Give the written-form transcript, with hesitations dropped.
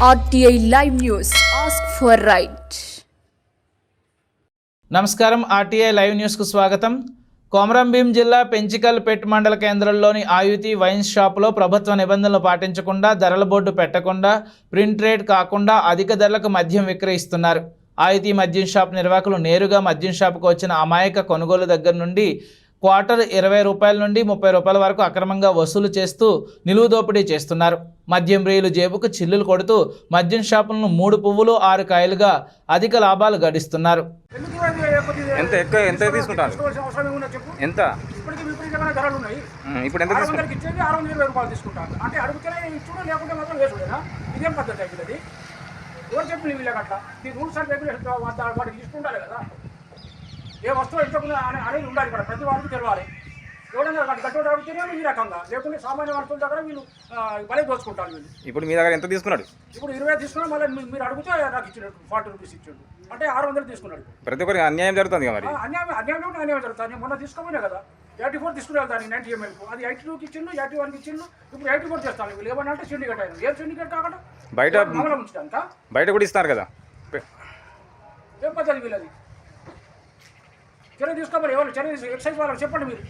RTI Live News. Ask for right. నమస్కారం. RTI live న్యూస్కు స్వాగతం. కొమరంభీం జిల్లా పెంచికల్పేట్ మండల కేంద్రంలోని ఆయుతి వైన్ షాపులో ప్రభుత్వ నిబంధనలు పాటించకుండా ధరల బోర్డు పెట్టకుండా ప్రింట్ రేట్ కాకుండా అధిక ధరలకు మద్యం విక్రయిస్తున్నారు. ఆయుతి మద్యం షాప్ నిర్వాహకులు నేరుగా మద్యం షాపుకు వచ్చిన అమాయక కొనుగోలు దగ్గర నుండి క్వార్టర్ 20 రూపాయల నుండి 30 రూపాయల వరకు అక్రమంగా వసూలు చేస్తూ నిలువు దోపిడీ చేస్తున్నారు. మద్యం రేయులు జేబుకు చిల్లులు కొడుతూ మద్యం షాపులను 3 పువ్వులు 6 కాయలుగా అధిక లాభాలు గడిస్తున్నారు. ఎంత ఎక్కువ ఎంత తీసుకుంటారు? ఎంత ఇప్పుడు ఎంత తీసుకుంటారు? అంటే అడుగుతూనే ఇచ్చుడు లేకుంటే మాత్రం వేసుడేనా? ఇదేం పద్ధతి అవుతుంది? ఎవరు చెప్పిన వీళ్ళకట్లా ఈ రూల్స్ అండ్ రెగ్యులేషన్ వాటికి తీసుకుంటారు కదా. ఏ వస్తువు ఎంతకుండా అనేది ఉండాలి ఇక్కడ, ప్రతి వారికి తెలవాలి. ఎవడన్నా గట్టోడు అడిగితేనే ఈ రకంగా, లేకుంటే సామాన్య వస్తువుల దగ్గర వీళ్ళు బలే దోచుకుంటారు వీళ్ళు. ఇప్పుడు మీ దగ్గర ఎంత తీసుకున్నాడు? ఇప్పుడు 20 తీసుకున్నా, మళ్ళీ మీరు అడిగితే నాకు ఇచ్చినట్టు 40 రూపీస్ ఇచ్చాడు, అంటే 600 తీసుకున్నాడు. ప్రతి ఒక్కరికి అన్యాయం జరుగుతుంది మరి. అన్యాయం జరుగుతుంది. నేను మొన్న తీసుకోపోయినా కదా 84 తీసుకునే దానికి 90 ml, అది 82కి ఇచ్చిండు, 81కి ఇచ్చిండు, ఇప్పుడు 84 చేస్తాను. వీళ్ళు ఏమన్నా అంటే సిండికేట్ అయినా, ఏం సిండికేట్ కాకుండా బయట బయట కూడా ఇస్తారు కదా. ఏం పద్ధతి వీళ్ళది? చర్య తీసుకోమని ఎవరు చర్య ఎక్సైజ్ వాళ్ళకి చెప్పండి మీరు.